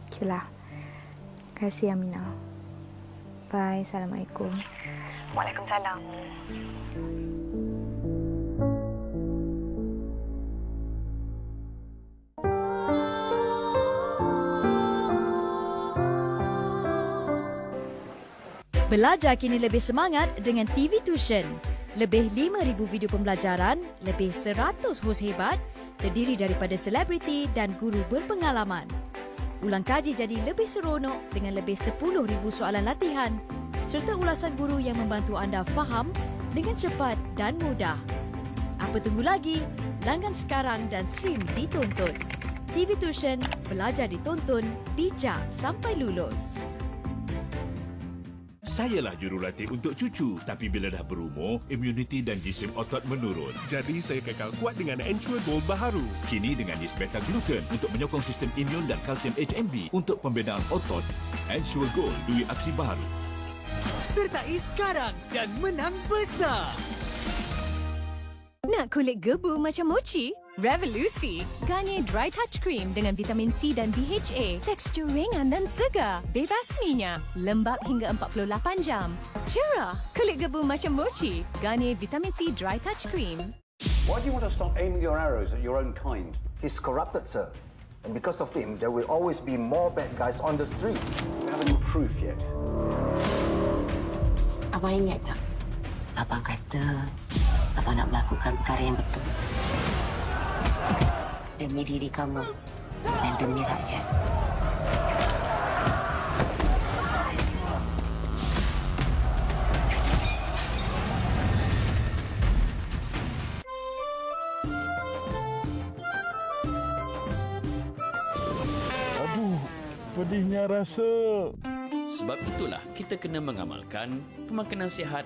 Okeylah. Terima kasih Aminah. Bye. Assalamualaikum. Waalaikumsalam. Belajar kini lebih semangat dengan TV Tuition. Lebih 5,000 video pembelajaran, lebih 100 hos hebat, terdiri daripada selebriti dan guru berpengalaman. Ulang kaji jadi lebih seronok dengan lebih 10,000 soalan latihan serta ulasan guru yang membantu anda faham dengan cepat dan mudah. Apa tunggu lagi? Langgan sekarang dan stream ditonton. TV Tuition, belajar ditonton, bijak sampai lulus. Sayalah jurulatih untuk cucu, tapi bila dah berumur, imuniti dan jisim otot menurun. Jadi saya kekal kuat dengan Ensure Gold baharu. Kini dengan yeast beta-glucan untuk menyokong sistem imun dan kalsium HMB untuk pembinaan otot. Ensure Gold, dui aksi baru. Sertai sekarang dan menang besar. Nak kulit gebu macam mochi? Revolusi! Garnier Dry Touch Cream dengan vitamin C dan BHA. Tekstur ringan dan segar. Bebas minyak. Lembap hingga 48 jam. Cerah! Kulit gebu macam mochi. Garnier vitamin C Dry Touch Cream. Why do you want to stop aiming your arrows at your own kind? He's corrupted, sir. And because of him, there will always be more bad guys on the streets. You haven't any proof yet. Abang ingat tak? Abang kata abang nak melakukan perkara yang betul. Demi diri kamu dan demi rakyat. Aduh, pedihnya rasa. Sebab itulah kita kena mengamalkan pemakanan sihat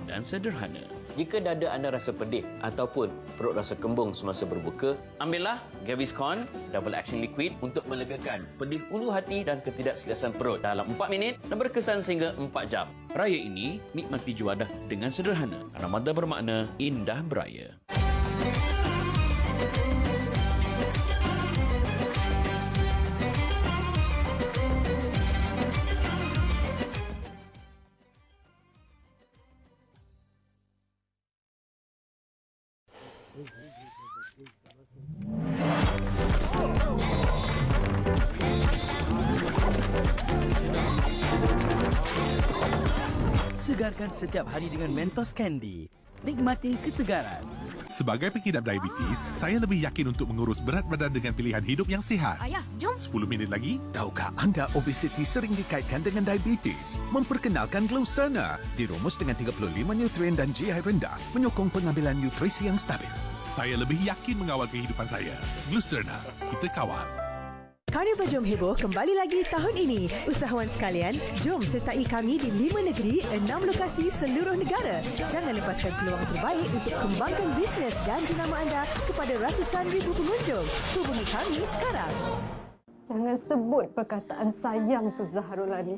dan sederhana. Jika dada anda rasa pedih ataupun perut rasa kembung semasa berbuka, Ambillah Gaviscon Double Action Liquid untuk melegakan pedih ulu hati dan ketidakselesaan perut dalam 4 minit dan berkesan sehingga 4 jam. Raya ini, nikmati juadah dengan sederhana. Ramadan bermakna indah beraya. Segarkan setiap hari dengan Mentos Candy. Nikmati kesegaran. Sebagai pengidap diabetes, saya lebih yakin untuk mengurus berat badan dengan pilihan hidup yang sihat. Ayah, jom. 10 minit lagi. Tahukah anda obesiti sering dikaitkan dengan diabetes? Memperkenalkan Glucerna. Dirumus dengan 35 nutrien dan GI rendah, menyokong pengambilan nutrisi yang stabil. Saya lebih yakin mengawal kehidupan saya. Glucerna, kita kawal. Karnival Jom Heboh kembali lagi tahun ini. Usahawan sekalian, jom sertai kami di 5 negeri, 6 lokasi seluruh negara. Jangan lepaskan peluang terbaik untuk kembangkan bisnes dan jenama anda kepada ratusan ribu pengunjung. Hubungi kami sekarang. Jangan sebut perkataan sayang tu Zahrulani.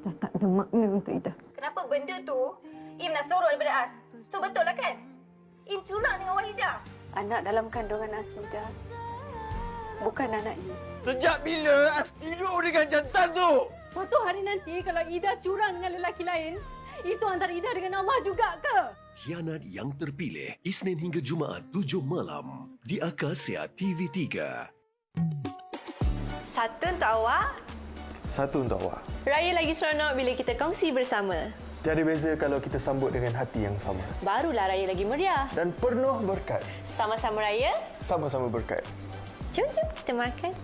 Dah tak ada makna untuk Ida. Kenapa benda tu Im nak sorok daripada As? So betul lah kan? Im curang dengan Wahidah. Anak dalam kandungan Asmida bukan anaknya. Sejak bila As tidur dengan jantan tu? Suatu hari nanti kalau Ida curang dengan lelaki lain, itu antara Ida dengan Allah juga ke? Khianat yang terpilih, Isnin hingga Jumaat 7 malam di Akasia TV3. Satu untuk awak. Satu untuk awak. Raya lagi seronok bila kita kongsi bersama. Tiada beza kalau kita sambut dengan hati yang sama. Barulah raya lagi meriah. Dan penuh berkat. Sama-sama raya. Sama-sama berkat. Jom kita makan.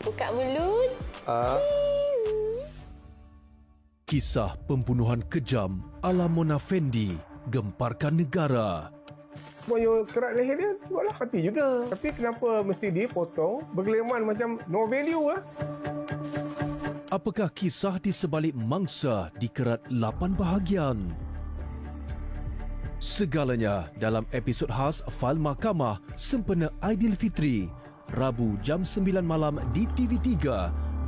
Buka mulut. Kisah pembunuhan kejam ala Mona Fendi gemparkan negara. Moyo kerak leher dia buatlah hati juga. Tapi kenapa mesti dipotong bergeleman macam no value lah? Apakah kisah di sebalik mangsa dikerat 8 bahagian? Segalanya dalam episod khas Fail Mahkamah sempena Aidilfitri, Rabu jam 9 malam di TV3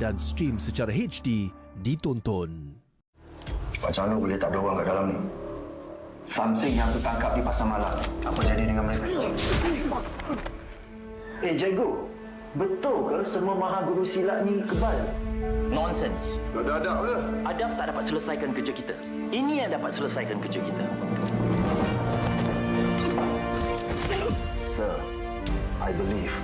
dan stream secara HD ditonton. Macam mana boleh tak ada orang kat dalam ni? Samsing yang tertangkap di pasar malam. Apa jadi dengan mereka? Cikgu. Betul ke semua maha guru silat ni kebal? Nonsense. Dah adab ke? Adab tak dapat selesaikan kerja kita. Ini yang dapat selesaikan kerja kita. Sir, I believe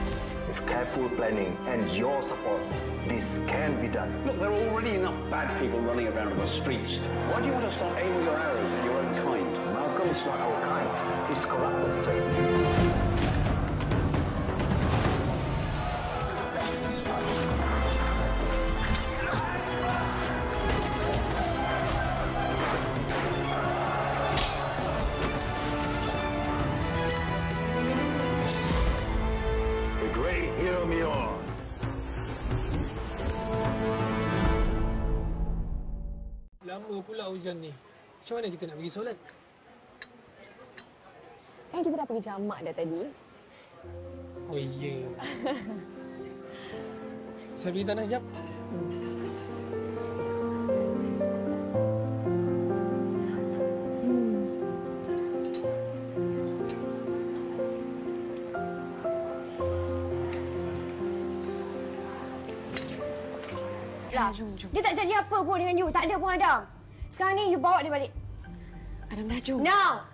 with careful planning and your support, this can be done. Look, there are already enough bad people running around on the streets. Why do you want to start aiming your arrows at your own kind? Malcolm is not our kind. He's corrupted, sir. The great hear me on. Lama pula hujan ni. Macam mana kita nak pergi solat? Kan kita dah pergi jamak dah tadi. Oh iya. Saya pergi tanah sekejap. Lah, dia tak jadi apa pun dengan you. Tak ada pun Adam. Sekarang ni you bawa dia balik. Adam dah jom. Now!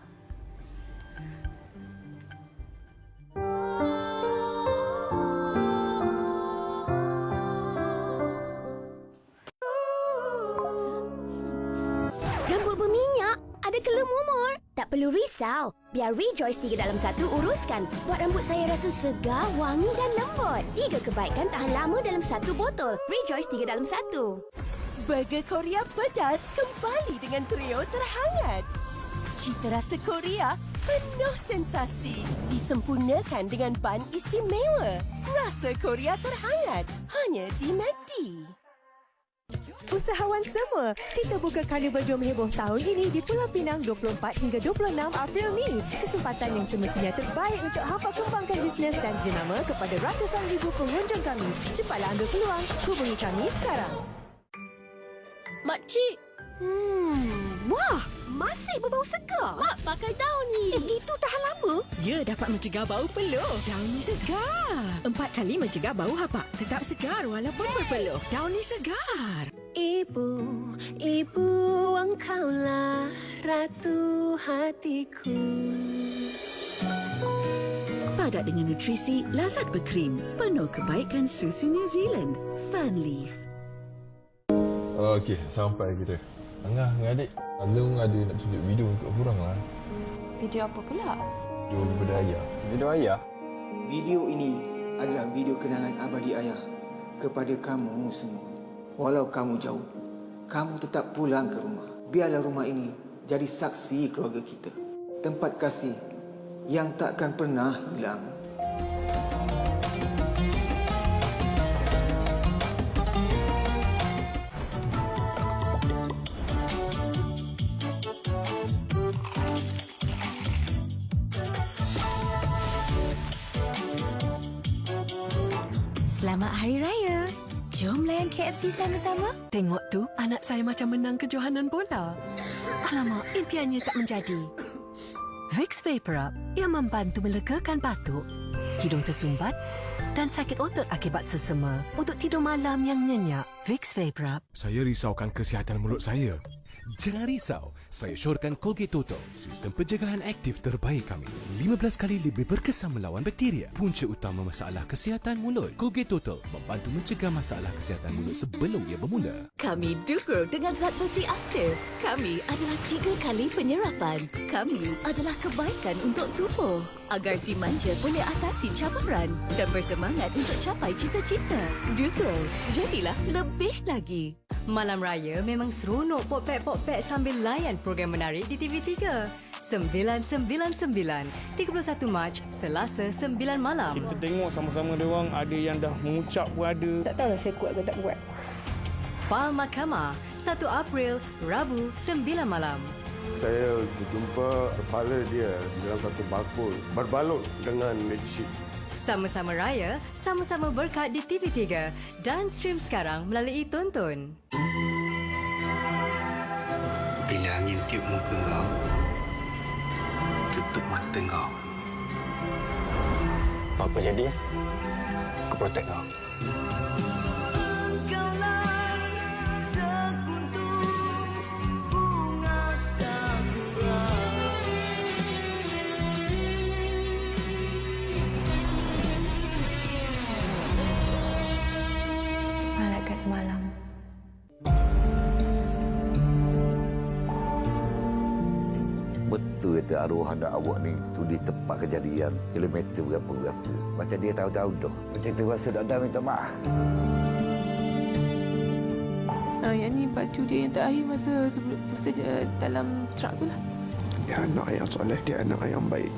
Rambut berminyak? Ada kelemumur? Tak perlu risau. Biar Rejoice 3 dalam 1 uruskan. Buat rambut saya rasa segar, wangi dan lembut. 3 kebaikan tahan lama dalam 1 botol. Rejoice 3 dalam 1. Burger Korea pedas kembali dengan trio terhangat. Cita rasa Korea penuh sensasi. Disempurnakan dengan ban istimewa. Rasa Korea terhangat. Hanya di McD. Usahawan semua, kita buka Carnival Jom Heboh tahun ini di Pulau Pinang 24 hingga 26 April ni. Kesempatan yang semestinya terbaik untuk hampa kembangkan bisnes dan jenama kepada ratusan ribu pengunjung kami. Cepatlah ambil peluang. Hubungi kami sekarang. Makcik. Wah, masih berbau segar. Mak pakai daun ni. Itu tahan lama. Ya, dapat mencegah bau peluh. Daun ni segar. 4 kali mencegah bau hapak. Tetap segar walaupun berpeluh. Daun ni segar. Ibu, ibu engkaulah ratu hatiku. Padat dengan nutrisi, lazat berkrim. Penuh kebaikan susu New Zealand. Funleaf. Okey, sampai kita. Angah dengan adik, Alung ada nak tunjuk video untuk korang lah. Video apa pula? Video daripada ayah. Video ayah? Video ini adalah video kenangan abadi ayah kepada kamu semua. Walau kamu jauh, kamu tetap pulang ke rumah. Biarlah rumah ini jadi saksi keluarga kita. Tempat kasih yang takkan pernah hilang. Selamat Hari Raya. Jom layan KFC sama-sama. Tengok tu, anak saya macam menang kejohanan bola. Alamak, impiannya tak menjadi. Vicks Vapor Up yang membantu melegakan batuk, hidung tersumbat dan sakit otot akibat sesema untuk tidur malam yang nyenyak. Vicks Vapor Up. Saya risaukan kesihatan mulut saya. Jangan risau, saya syorkan Colgate Total, sistem pencegahan aktif terbaik kami. 15 kali lebih berkesan melawan bakteria. Punca utama masalah kesihatan mulut. Colgate Total membantu mencegah masalah kesihatan mulut sebelum ia bermula. Kami dukur dengan zat besi aktif. Kami adalah 3 kali penyerapan. Kami adalah kebaikan untuk tubuh. Agar si manja boleh atasi cabaran dan bersemangat untuk capai cita-cita. Dukur, jadilah lebih lagi. Malam Raya memang seronok potpet-potpet sambil layan program menarik di TV3. 999, 31 Mac, Selasa 9 malam. Kita tengok sama-sama dia orang, ada yang dah mengucap pun ada. Tak tahulah saya kuat ke tak kuat. Fal Mahkamah, 1 April, Rabu 9 malam. Saya berjumpa kepala dia di dalam satu bakul berbalut dengan bedsheet. Sama-sama raya, sama-sama berkat di TV3 dan stream sekarang melalui Tonton. Bila angin tiup muka kau, tutup mata kau. Apa jadi? Aku protect kau. Malaikat malam. Betul kata arwah anak awak ni tulis tempat kejadian kilometer berapa-berapa. Macam dia tahu-tahu dah. Macam tu rasa dah minta maaf. Yang ni baju dia yang terakhir masa dia dalam truk tu lah. Dia anak yang soleh, dia anak yang baik.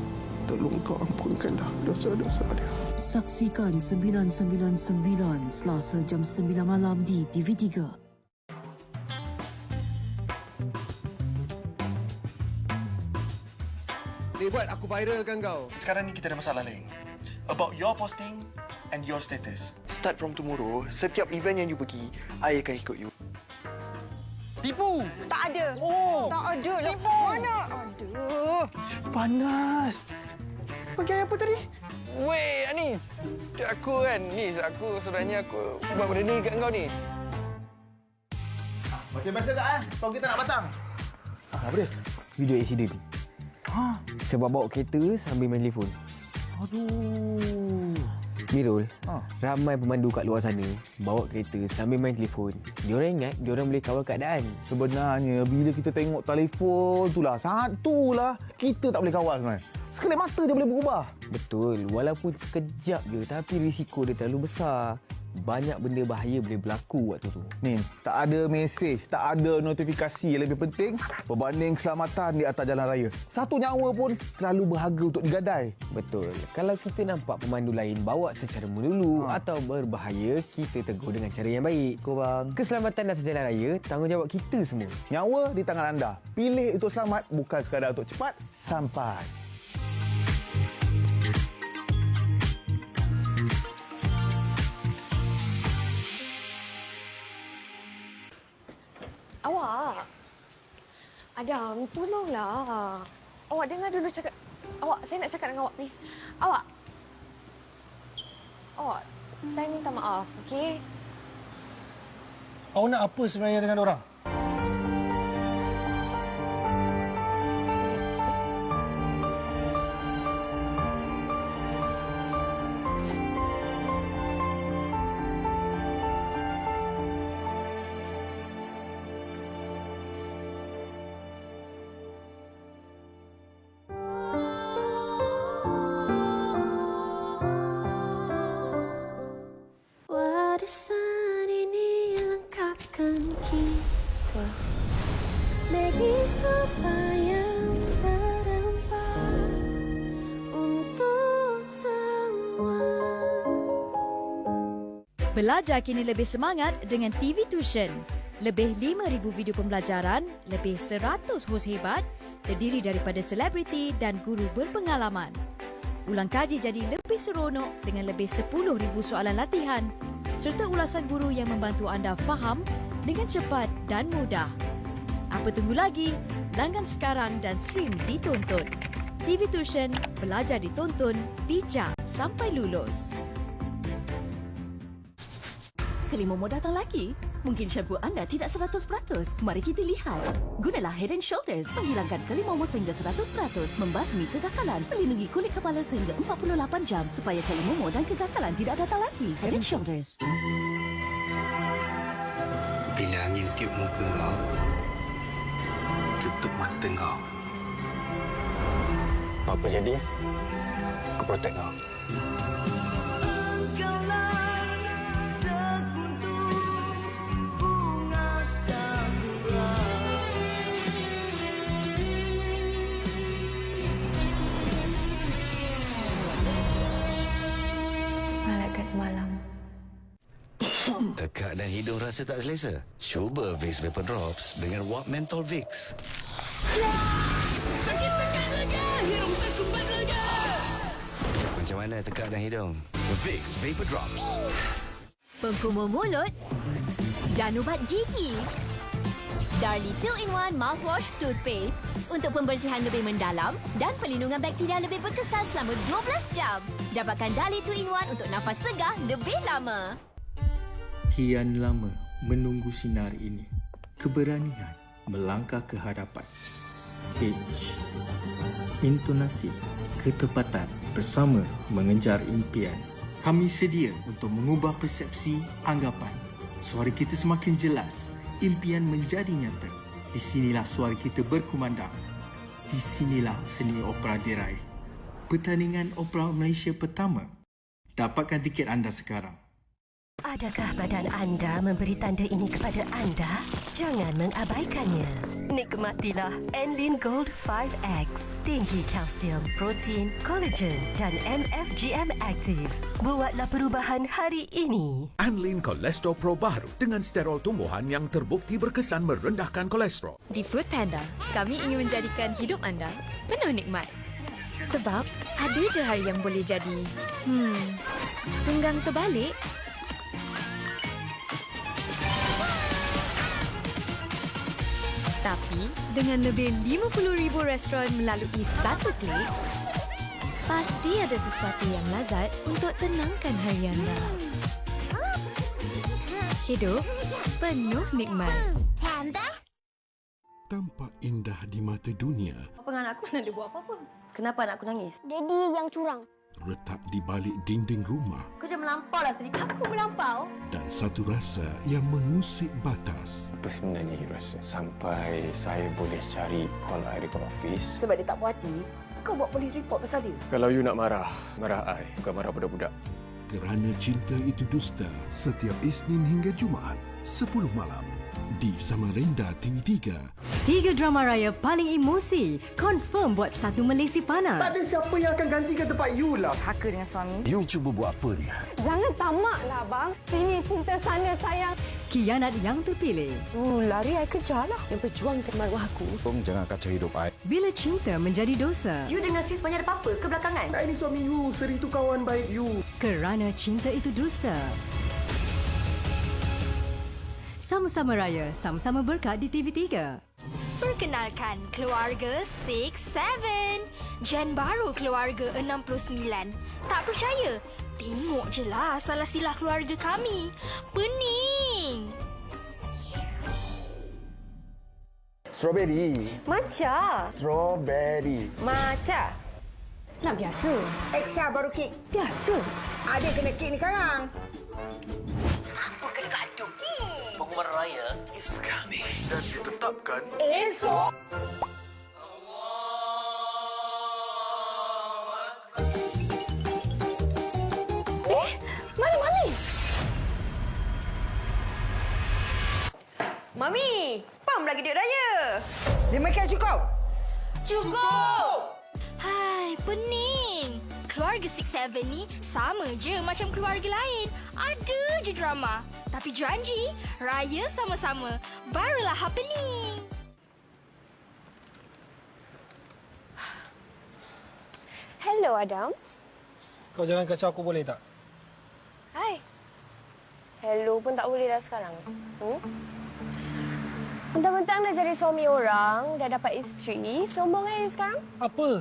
Tolong kau ampunkanlah dosa-dosa dia. Saksikan 999 Selasa jam 9 malam di TV3. Dia buat aku viralkan kau. Sekarang ni kita ada masalah lain. About your posting and your status. Start from tomorrow, setiap event yang you pergi, I akan ikut you. Tipu! Tak ada. Oh! Tak ada lah. Tipu! Mana? Aduh. Panas. Pakai apa tadi? Weh, Anis. Aku kan, Nis. Sebenarnya aku buat benda ni kat kau, Nis. Macam biasa tak Kalau kita nak pasang. Apa dia? Video accident. Ha? Sebab bawa kereta sambil main telefon. Aduh. Mirul, ramai pemandu kat luar sana bawa kereta sambil main telefon. Diorang ingat diorang boleh kawal keadaan. Sebenarnya bila kita tengok telefon itulah, satulah kita tak boleh kawal sebenarnya. Sekelip mata dia boleh berubah. Betul, walaupun sekejap je tapi risiko dia terlalu besar. Banyak benda bahaya boleh berlaku waktu tu. Ni, tak ada mesej, tak ada notifikasi yang lebih penting berbanding keselamatan di atas jalan raya. Satu nyawa pun terlalu berharga untuk digadai. Betul. Kalau kita nampak pemandu lain bawa secara melulu atau berbahaya, kita tegur dengan cara yang baik. Korang. Keselamatan atas jalan raya tanggungjawab kita semua. Nyawa di tangan anda. Pilih untuk selamat, bukan sekadar untuk cepat sampai. Awak. Adam, tolonglah. Awak dengar dulu cakap. Saya nak cakap dengan awak, please. Awak, saya minta maaf, okey? Awak nak apa sebenarnya dengan orang? Warisan ini lengkapkan kita, bagi supaya berempat untuk semua. Belajar kini lebih semangat dengan TV Tuition. Lebih 5,000 video pembelajaran, lebih 100 hos hebat, terdiri daripada selebriti dan guru berpengalaman. Ulang kaji jadi lebih seronok dengan lebih 10,000 soalan latihan serta ulasan guru yang membantu anda faham dengan cepat dan mudah. Apa tunggu lagi? Langgan sekarang dan stream di Tonton. TV Tuition, belajar ditonton, bijak sampai lulus. Kelimomo datang lagi? Mungkin shampoo anda tidak 100%. Mari kita lihat. Gunalah Head & Shoulders. Menghilangkan kelimomo sehingga 100%. Membasmi kegagalan. Melindungi kulit kepala sehingga 48 jam. Supaya kelimomo dan kegagalan tidak datang lagi. Head & Shoulders. Bila angin tiup muka kau, tutup mata kau. Apa jadi? Aku protect kau. Malaikat malam. Tekak dan hidung rasa tak selesa? Cuba Vicks Vapor Drops dengan wap mentol Vicks. Sakit tekak lega, hidung tersumbat lega. Macam mana tekak dan hidung? Vicks Vapor Drops. Pengkumur mulut dan ubat gigi. Darlie 2-in-1 Mouthwash Toothpaste untuk pembersihan lebih mendalam dan pelindungan bakteria lebih berkesan selama 12 jam. Dapatkan Darlie 2-in-1 untuk nafas segar lebih lama. Kian lama menunggu sinar ini. Keberanian melangkah ke hadapan. H. Intonasi, ketepatan bersama mengejar impian. Kami sedia untuk mengubah persepsi anggapan. Suara kita semakin jelas. Impian menjadi nyata. Di sinilah suara kita berkumandang. Di sinilah seni opera diraih. Pertandingan opera Malaysia pertama. Dapatkan tiket anda sekarang. Adakah badan anda memberi tanda ini kepada anda? Jangan mengabaikannya. Nikmatilah Enlin Gold 5X. Tinggi kalsium, protein, kolagen dan MFGM aktif. Buatlah perubahan hari ini. Enlin Cholesterol Pro baru dengan sterol tumbuhan yang terbukti berkesan merendahkan kolesterol. Di Foodpanda, kami ingin menjadikan hidup anda penuh nikmat. Sebab ada je hari yang boleh jadi tunggang terbalik. Tapi dengan lebih 50,000 restoran melalui satu klik, pasti ada sesuatu yang lazat untuk tenangkan hari anda. Hidup penuh nikmat. Tampak indah di mata dunia, Apa dengan aku mana dia buat apa-apa? Kenapa anakku nangis? Daddy yang curang. retak di balik dinding rumah Kau jangan melampau lah sedikit. Aku melampau. dan satu rasa yang mengusik batas. Apa sebenarnya you rasa sampai saya boleh cari call I report office? Sebab dia tak puas hati, kau buat polis report pasal dia. Kalau you nak marah, marah I, bukan marah budak-budak. Kerana Cinta Itu Dusta, setiap Isnin hingga Jumaat, 10 malam di Samarinda TV3. 3 drama raya paling emosi. Confirm buat satu Malaysia panas. Tak ada siapa yang akan gantikan tempat you lah. Haka dengan suami. You cuba buat apa ni? Jangan tamaklah, bang. Sini cinta, sana sayang. Kianat yang terpilih. Lari I kejar lah. Yang perjuangkan maruah aku. Jangan kacau hidup I. Bila cinta menjadi dosa. You dengan sis banyak ada apa-apa ke belakangan? Ini suami you, Seri tu kawan baik you. Kerana Cinta Itu Dusta. Sama-sama raya, sama-sama berkat di TV3. Perkenalkan, keluarga 6-7. Gen baru keluarga 69. Tak percaya? Tengok je lah salah silah keluarga kami. Pening. Strawberry. Matcha. Strawberry. Matcha. Nak biasa. Extra baru kek. Biasa. Ada kena kek ni sekarang. Apa kena gaduh ni? Pengumuman raya is coming. Dan ditetapkan esok. Mana Mami? Mami, pam lagi duit raya. 5K cukup? Cukup! Hai, pening. Keluarga 6-7 ni sama je macam keluarga lain. Ada je drama. Tapi janji, raya sama-sama. Barulah happening. Hello, Adam. Kau jangan kacau aku boleh tak? Hai. Hello pun tak boleh dah sekarang. Mentang-mentang dah jadi suami orang, dah dapat isteri, sombong aja sekarang. Apa?